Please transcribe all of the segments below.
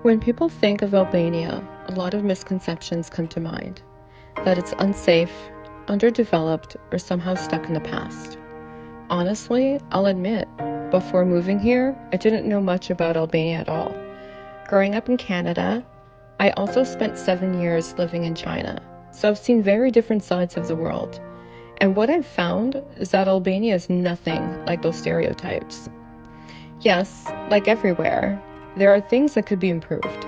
When people think of Albania, a lot of misconceptions come to mind. That it's unsafe, underdeveloped, or somehow stuck in the past. Honestly, I'll admit, before moving here, I didn't know much about Albania at all. Growing up in Canada, I also spent 7 years living in China, so I've seen very different sides of the world. And what I've found is that Albania is nothing like those stereotypes. Yes, like everywhere, there are things that could be improved.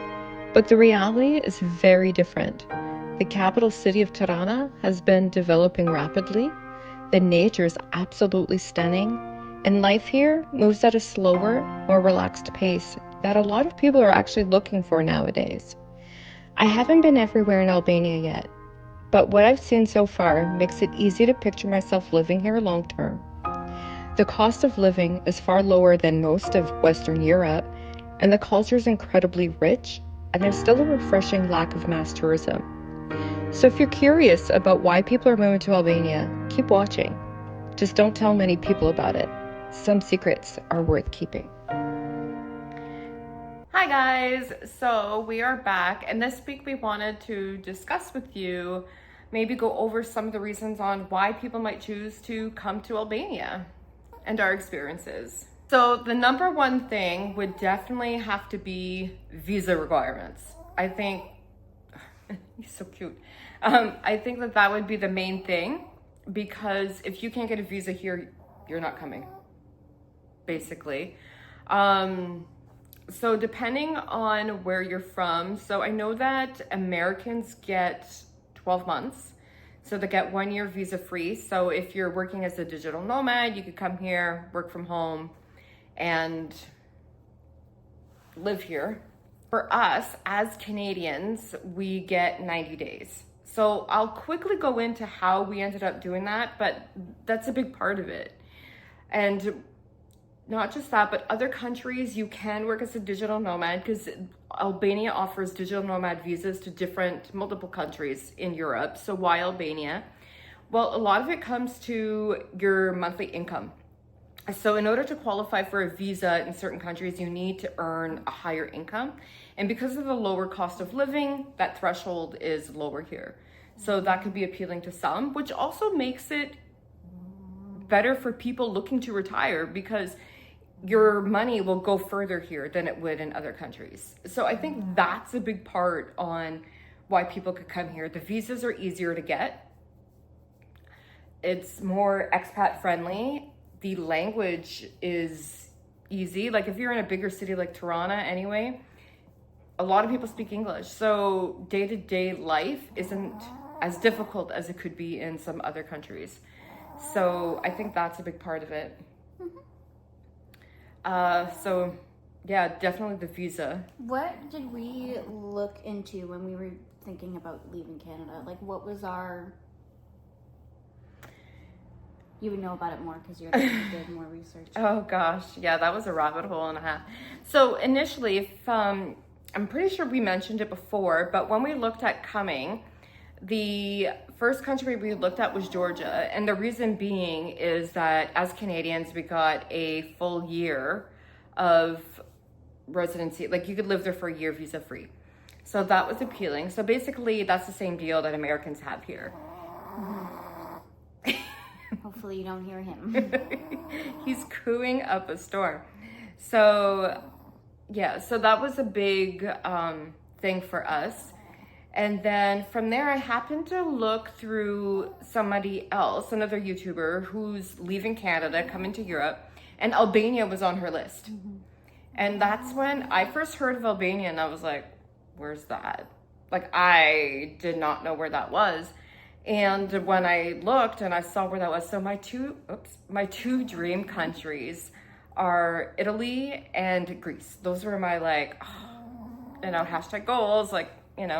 But the reality is very different. The capital city of Tirana has been developing rapidly, the nature is absolutely stunning, and life here moves at a slower, more relaxed pace that a lot of people are actually looking for nowadays. I haven't been everywhere in Albania yet, but what I've seen so far makes it easy to picture myself living here long term. The cost of living is far lower than most of Western Europe, and the culture is incredibly rich, and there's still a refreshing lack of mass tourism. So if you're curious about why people are moving to Albania, keep watching. Just don't tell many people about it. Some secrets are worth keeping. Hi guys, so we are back, and this week we wanted to discuss with you, maybe go over some of the reasons on why people might choose to come to Albania and our experiences. So the number one thing would definitely have to be visa requirements. I think, he's so cute. I think that would be the main thing, because if you can't get a visa here, you're not coming, basically. So depending on where you're from, so I know that Americans get 12 months. So they get 1 year visa free. So if you're working as a digital nomad, you could come here, work from home, and live here. For us as Canadians, we get 90 days. So I'll quickly go into how we ended up doing that, but that's a big part of it. And not just that, but other countries, you can work as a digital nomad, because Albania offers digital nomad visas to multiple countries in Europe. So why Albania? Well, a lot of it comes to your monthly income. So in order to qualify for a visa in certain countries, you need to earn a higher income. And because of the lower cost of living, that threshold is lower here. So that could be appealing to some, which also makes it better for people looking to retire, because your money will go further here than it would in other countries. So I think that's a big part on why people could come here. The visas are easier to get. It's more expat friendly. The language is easy. Like if you're in a bigger city like Tirana anyway, a lot of people speak English. So day-to-day life isn't as difficult as it could be in some other countries. So I think that's a big part of it. So yeah, definitely the visa. What did we look into when we were thinking about leaving Canada? Like, what was our... You would know about it more because you're the one who did more research. Oh gosh, yeah, that was a rabbit hole and a half. So initially, if I'm pretty sure we mentioned it before, but when we looked at coming, the first country we looked at was Georgia. And the reason being is that as Canadians, we got a full year of residency. Like you could live there for a year visa free. So that was appealing. So basically that's the same deal that Americans have here. Hopefully you don't hear him. He's cooing up a storm. So yeah, so that was a big thing for us. And then from there, I happened to look through somebody else, another YouTuber who's leaving Canada, coming to Europe, and Albania was on her list. And that's when I first heard of Albania, and I was like, where's that? Like, I did not know where that was. And when I looked and I saw where that was, so my two dream countries are Italy and Greece. Those were my hashtag goals,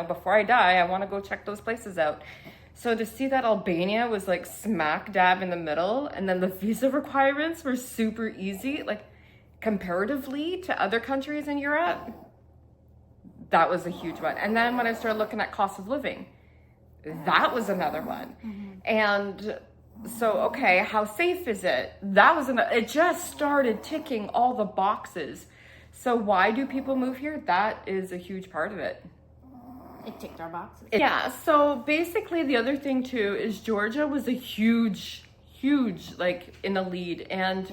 before I die, I want to go check those places out. So to see that Albania was like smack dab in the middle, and then the visa requirements were super easy, like comparatively to other countries in Europe, that was a huge one. And then when I started looking at cost of living, that was another one. And so, okay, how safe is it? That was it just started ticking all the boxes. So why do people move here? That is a huge part of it. It ticked our boxes. Yeah, so basically the other thing too is Georgia was a huge, like in the lead. And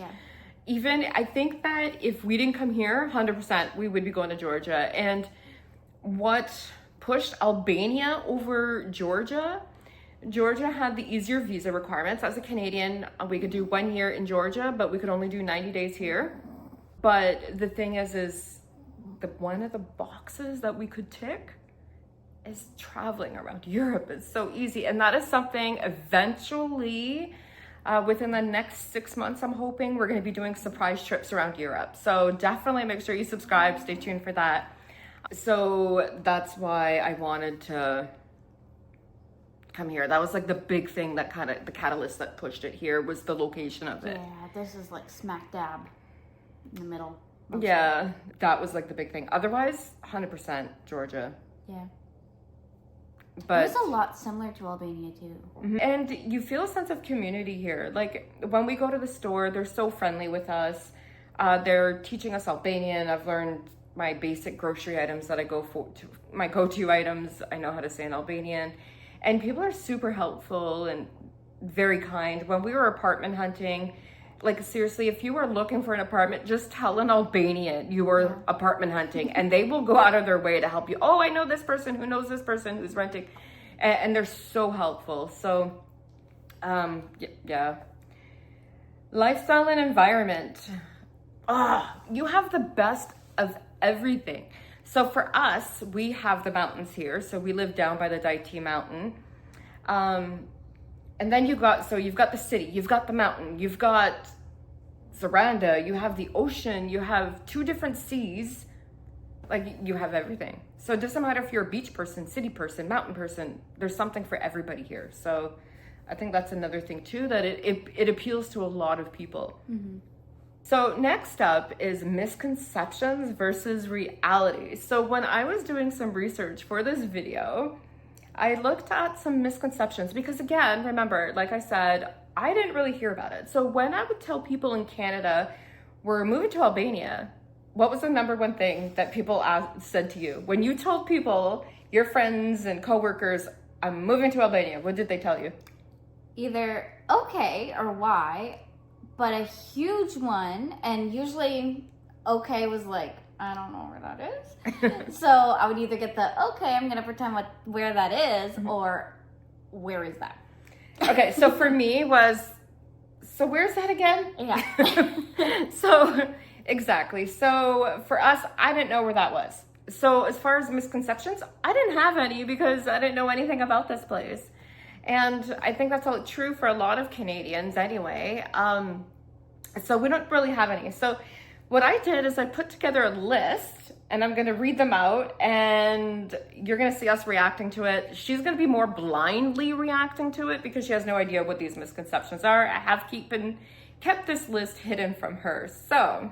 even I think that if we didn't come here, 100%, we would be going to Georgia. And what pushed Albania over Georgia had the easier visa requirements. As a Canadian, we could do 1 year in Georgia, but we could only do 90 days here. But the thing is the one of the boxes that we could tick is traveling around Europe. It's so easy. And that is something eventually, within the next 6 months, I'm hoping we're going to be doing surprise trips around Europe. So definitely make sure you subscribe, stay tuned for that. So that's why I wanted to come here. That was like the big thing that kind of the catalyst that pushed it here was the location of it. Yeah, this is like smack dab in the middle. Yeah, that was like the big thing. Otherwise, 100% Georgia. Yeah. But it's a lot similar to Albania too. And you feel a sense of community here. Like when we go to the store, they're so friendly with us. They're teaching us Albanian. I've learned my basic grocery items that I go for, my go-to items. I know how to say in Albanian. And people are super helpful and very kind. When we were apartment hunting, like seriously, if you were looking for an apartment, just tell an Albanian you were apartment hunting and they will go out of their way to help you. Oh, I know this person who knows this person who's renting. And they're so helpful. So, yeah. Lifestyle and environment. You have the best of everything. So for us, we have the mountains here. So we live down by the Daiti mountain. And then you've got the city, you've got the mountain, you've got Zaranda, you have the ocean, you have 2 different seas. Like you have everything. So it doesn't matter if you're a beach person, city person, mountain person, there's something for everybody here. So I think that's another thing too, that it appeals to a lot of people. So next up is misconceptions versus reality. So when I was doing some research for this video, I looked at some misconceptions because again, remember, like I said, I didn't really hear about it. So when I would tell people in Canada, we're moving to Albania, what was the number one thing that people said to you? When you told people, your friends and coworkers, I'm moving to Albania, what did they tell you? Either okay or why, but a huge one, and usually okay was like, I don't know where that is. So I would either get the, okay, I'm going to pretend where that is, or where is that? Okay, so for me was, so where's that again? Yeah. So, exactly. So for us, I didn't know where that was. So as far as misconceptions, I didn't have any because I didn't know anything about this place. And I think that's all true for a lot of Canadians anyway. So we don't really have any. So what I did is I put together a list and I'm going to read them out and you're going to see us reacting to it. She's going to be more blindly reacting to it because she has no idea what these misconceptions are. I have kept this list hidden from her. So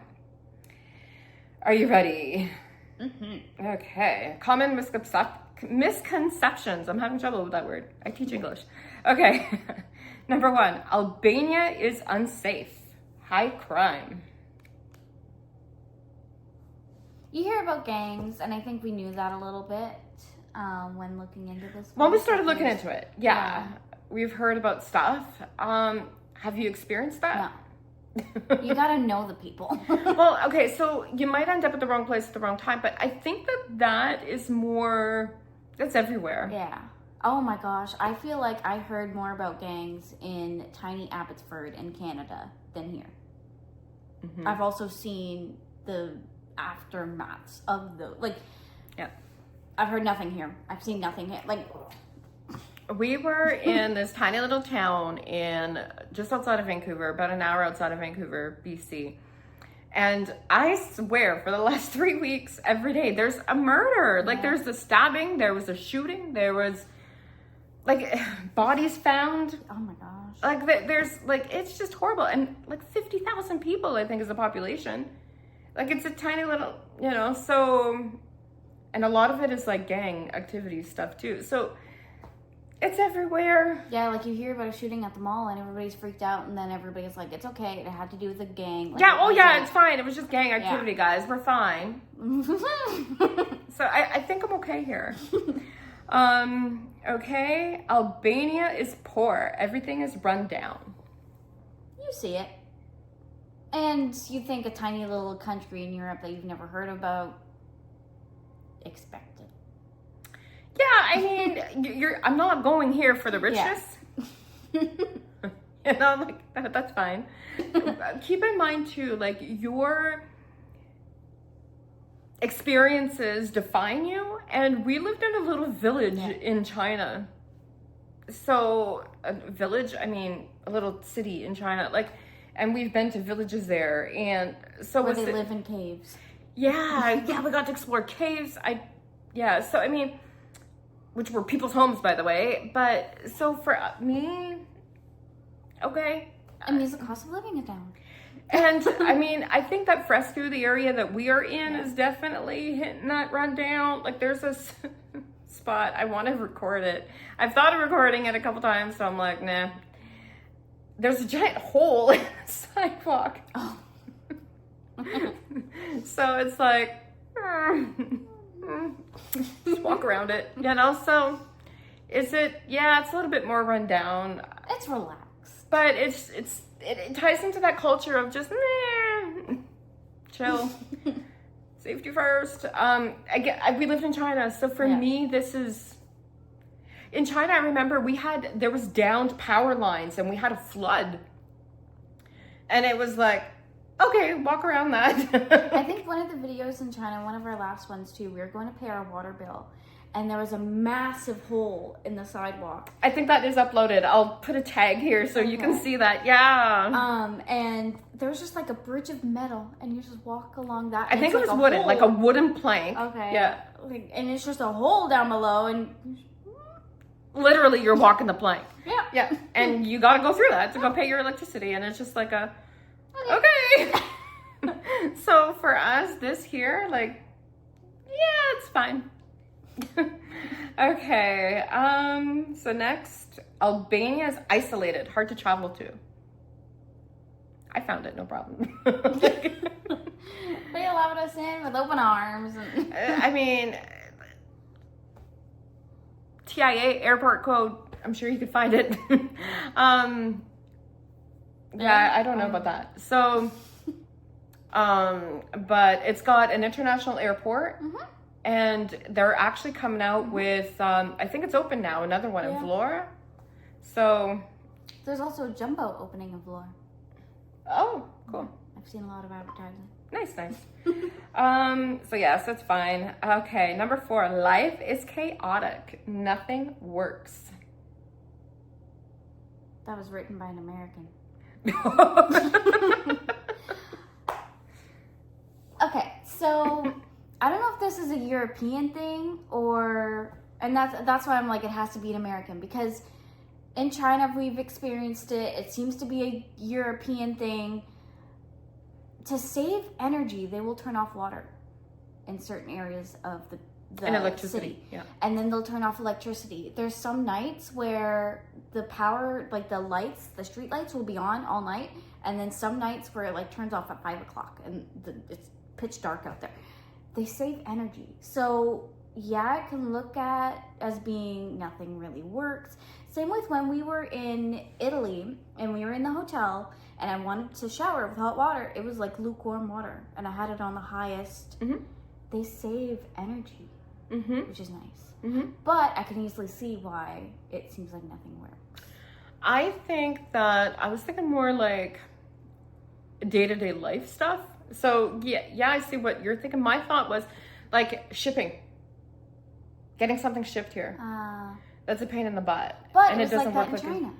are you ready? Okay. Common misconceptions. I'm having trouble with that word. I teach English. Okay. Number 1, Albania is unsafe. High crime. You hear about gangs, and I think we knew that a little bit when looking into this. When we started looking into it, yeah. We've heard about stuff. Have you experienced that? No. You gotta know the people. Well, okay, so you might end up at the wrong place at the wrong time, but I think that is more, that's everywhere. Yeah. Oh my gosh, I feel like I heard more about gangs in tiny Abbotsford in Canada than here. I've also seen the aftermaths of I've heard nothing here. I've seen nothing here. Like, we were in this tiny little town just outside of Vancouver, about an hour outside of Vancouver, BC. And I swear, for the last 3 weeks, every day, there's a murder. Like, there's a stabbing, there was a shooting, there was, like, bodies found. oh my gosh. Like, there's, like, it's just horrible. And, like, 50,000 people, I think, is the population. Like, it's a tiny little, so, and a lot of it is, like, gang activity stuff, too. So, It's everywhere. Yeah, like you hear about a shooting at the mall and everybody's freaked out, and then everybody's like, it's okay, it had to do with a gang. Like, Yeah, oh yeah, it's fine. It was just gang activity, guys. We're fine. yeah. So I think I'm okay here. Okay. Albania is poor. Everything is run down. You see it. And you think a tiny little country in Europe that you've never heard about, expect it. Yeah, I mean, I'm not going here for the richness. Yeah. You know, like, that's fine. Keep in mind, too, like, your experiences define you. And we lived in a little village in China. So, a village, I mean, a little city in China. Like, and we've been to villages there. And so... Where they live in caves. Yeah, we got to explore caves. So, I mean... which were people's homes, by the way. But so for me, okay. It means the cost of living is down. And I mean, I think that Fresco, the area that we are in, is definitely hitting that rundown. Like, there's this spot, I want to record it. I've thought of recording it a couple times, so I'm like, nah. There's a giant hole in the sidewalk. Oh. So it's like... just walk around it, you know. So it's a little bit more run down. It's relaxed, but it ties into that culture of just chill. Safety first. We lived in China, so for me, this is in China. I remember there was downed power lines and we had a flood, and it was like, okay, walk around that. I think one of the videos in China, one of our last ones too, we were going to pay our water bill and there was a massive hole in the sidewalk. I think that is uploaded. I'll put a tag here so you can see that. Yeah. And there was just like a bridge of metal and you just walk along that. I think it was wooden, like a wooden plank. Okay. Yeah. And it's just a hole down below and... literally you're walking the plank. Yeah. Yeah. And you got to go through that to go pay your electricity, and it's just like a... Okay. So for us, this here, like, yeah, it's fine. Okay. So next, Albania is isolated, hard to travel to. I found it, no problem. They allowed us in with open arms. And... I mean, TIA airport code. I'm sure you could find it. Yeah, I don't know about that. So, but it's got an international airport, and they're actually coming out with, I think it's open now, another one in Vlora. So. There's also a jumbo opening in Vlora. Oh, cool. I've seen a lot of advertising. Nice. So yes, that's fine. Okay, number 4, life is chaotic. Nothing works. That was written by an American. Okay, so I don't know if this is a European thing and that's why I'm like, it has to be an American, because in China we've experienced it. It seems to be a European thing. To save energy, they will turn off water in certain areas of the and electricity. City. Yeah. And then they'll turn off electricity. There's some nights where the power, like the lights, the street lights will be on all night. And then some nights where it like turns off at 5 o'clock and it's pitch dark out there. They save energy. So yeah, it can look at as being nothing really works. Same with when we were in Italy and we were in the hotel and I wanted to shower with hot water. It was like lukewarm water and I had it on the highest. They save energy, which is nice. But I can easily see why it seems like nothing works. I think that I was thinking more like day-to-day life stuff. So yeah, I see what you're thinking. My thought was like shipping, getting something shipped here. That's a pain in the butt, but and it doesn't work like China.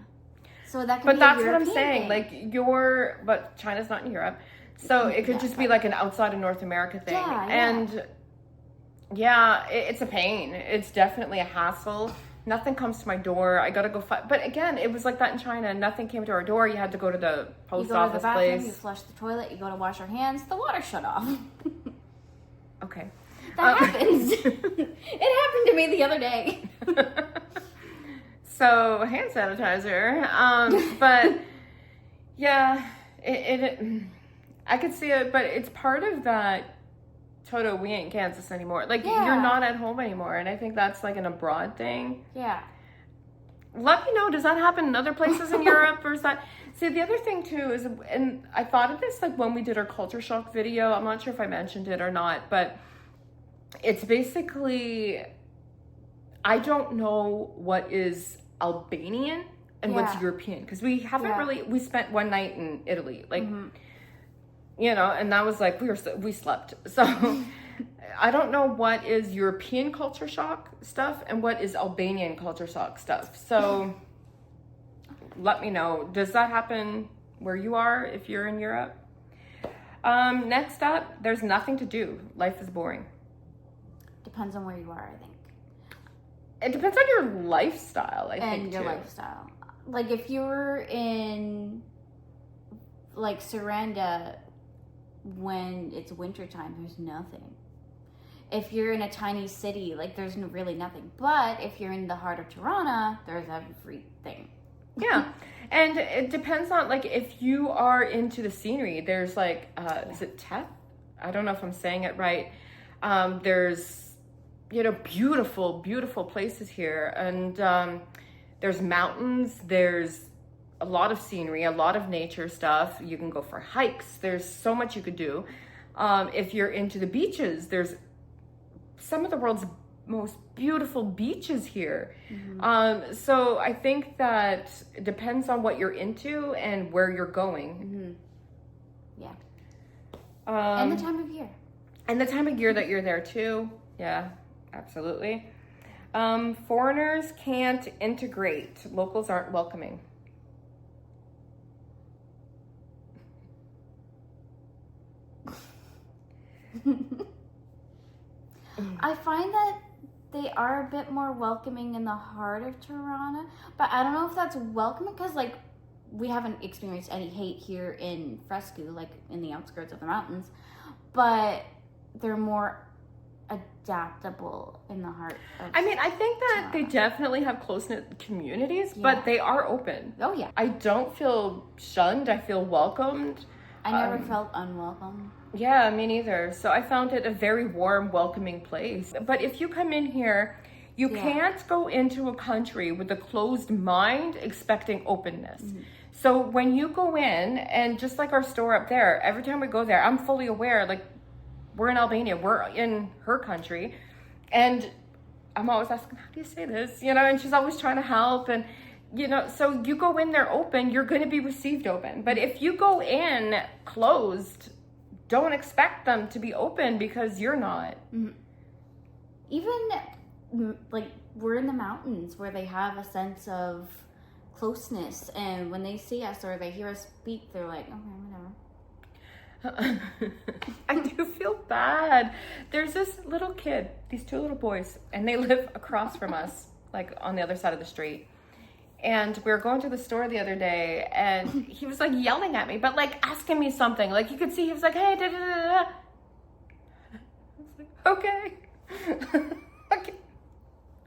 So that could but be that's a what I'm European saying. thing. Like but China's not in Europe, so it could just be like an outside of North America thing. Yeah. And it's a pain. It's definitely a hassle. Nothing comes to my door. I gotta go find. But again, it was like that in China. Nothing came to our door. You had to go to the post office to the bathroom, place. You flush the toilet. You go to wash your hands. The water shut off. Okay. That happens. It happened to me the other day. So hand sanitizer. But yeah, I could see it, but it's part of that. Toto, we ain't Kansas anymore. Like, you're not at home anymore. And I think that's like an abroad thing. Yeah. Let me know, does that happen in other places in Europe, or is that... See, the other thing too is, and I thought of this like when we did our culture shock video, I'm not sure if I mentioned it or not, but it's basically, I don't know what is Albanian and what's European, because we haven't really, we spent one night in Italy, like, you know, and that was like, we slept. So I don't know what is European culture shock stuff and what is Albanian culture shock stuff. So let me know. Does that happen where you are if you're in Europe? Next up, there's nothing to do. Life is boring. Depends on where you are, I think. It depends on your lifestyle, I think, and your lifestyle. Like, if you're in, like, Saranda when it's wintertime, there's nothing. If you're in a tiny city, like, there's really nothing. But if you're in the heart of Tirana, there's everything. Yeah. And it depends on, like, if you are into the scenery, there's, like, is it Teth? I don't know if I'm saying it right. There's, you know, beautiful, beautiful places here. And there's mountains, there's a lot of scenery, a lot of nature stuff. You can go for hikes. There's so much you could do. If you're into the beaches, there's some of the world's most beautiful beaches here. So I think that it depends on what you're into and where you're going. Yeah. And the time of year. And the time of year that you're there too. Yeah, absolutely. Foreigners can't integrate. Locals aren't welcoming. I find that they are a bit more welcoming in the heart of Tirana, but I don't know if that's welcoming because, like, we haven't experienced any hate here in Frescu, like in the outskirts of the mountains, but they're more adaptable in the heart of I mean, I think that Tirana. they definitely have close-knit communities, but they are open. Oh, yeah. I don't feel shunned. I feel welcomed. I never felt unwelcome. Yeah, me neither. So I found it a very warm, welcoming place. But if you come in here, you can't go into a country with a closed mind expecting openness. So when you go in, and just like our store up there, every time we go there, I'm fully aware, like, we're in Albania, we're in her country, and I'm always asking, how do you say this? You know, and she's always trying to help, and you know, so you go in there open, you're going to be received open. But if you go in closed, don't expect them to be open because you're not. Even, like, we're in the mountains where they have a sense of closeness. And when they see us or they hear us speak, they're like, okay, whatever. I do feel bad. There's this little kid, these two little boys, and they live across from us, like on the other side of the street. And we were going to the store the other day, and he was like yelling at me, but like asking me something. Like, you could see he was like, hey, da da da da. I was like, okay. Okay.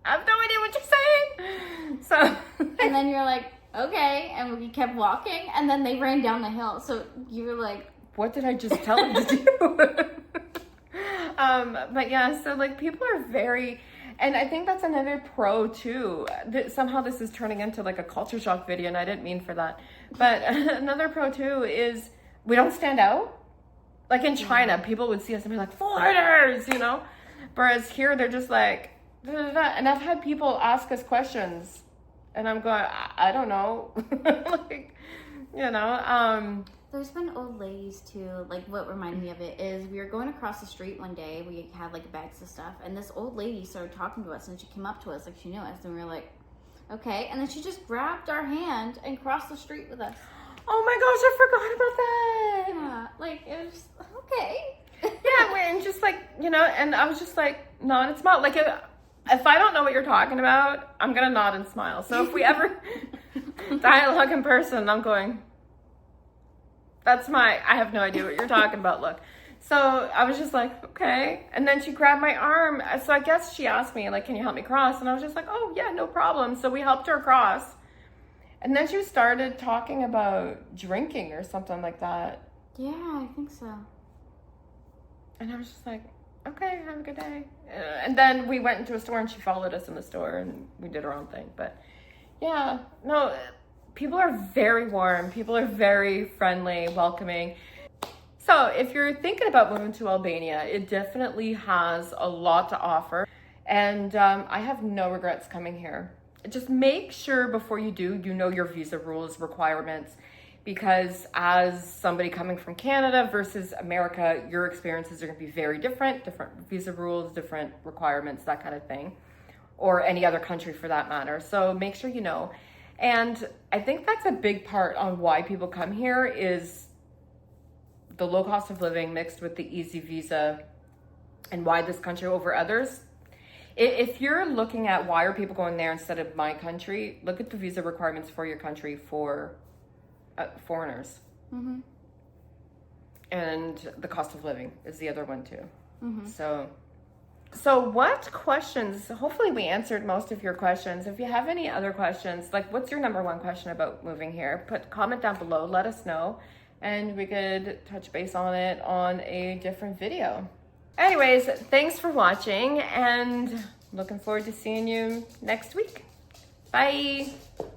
I have no idea what you're saying. So. And then you're like, okay. And we kept walking, and then they ran down the hill. So you were like, what did I just tell him to do? But yeah, so like people are very, and I think that's another pro too. Somehow this is turning into like a culture shock video, and I didn't mean for that. But another pro too is we don't stand out. Like in China, people would see us and be like, foreigners, you know? Whereas here, they're just like, da, da, da. And I've had people ask us questions, and I'm going, I don't know. Like, you know, there's been old ladies too. Like, what reminded me of it is we were going across the street one day. We had like bags of stuff, and this old lady started talking to us, and she came up to us like she knew us, and we were like, okay. And then she just grabbed our hand and crossed the street with us. Oh my gosh, I forgot about that. Yeah, like it was okay. Yeah, and just like, you know, and I was just like, nod and smile. Like, if I don't know what you're talking about, I'm gonna nod and smile. So if we ever dialogue in person, I'm going, I have no idea what you're talking about, look. So I was just like, okay. And then she grabbed my arm. So I guess she asked me, like, can you help me cross? And I was just like, oh, yeah, no problem. So we helped her cross. And then she started talking about drinking or something like that. Yeah, I think so. And I was just like, okay, have a good day. And then we went into a store and she followed us in the store and we did our own thing. But yeah, no, people are very warm. People are very friendly, welcoming. So if you're thinking about moving to Albania, it definitely has a lot to offer. And I have no regrets coming here. Just make sure before you do, you know your visa rules, requirements, because as somebody coming from Canada versus America, your experiences are going to be very different visa rules, different requirements, that kind of thing, or any other country for that matter. So make sure you know. And I think that's a big part on why people come here is the low cost of living mixed with the easy visa and why this country over others. If you're looking at why are people going there instead of my country, look at the visa requirements for your country for foreigners. Mm-hmm. And the cost of living is the other one too. Mm-hmm. So what questions, hopefully we answered most of your questions. If you have any other questions, like what's your number one question about moving here? Comment down below, let us know. And we could touch base on it on a different video. Anyways, thanks for watching and looking forward to seeing you next week. Bye.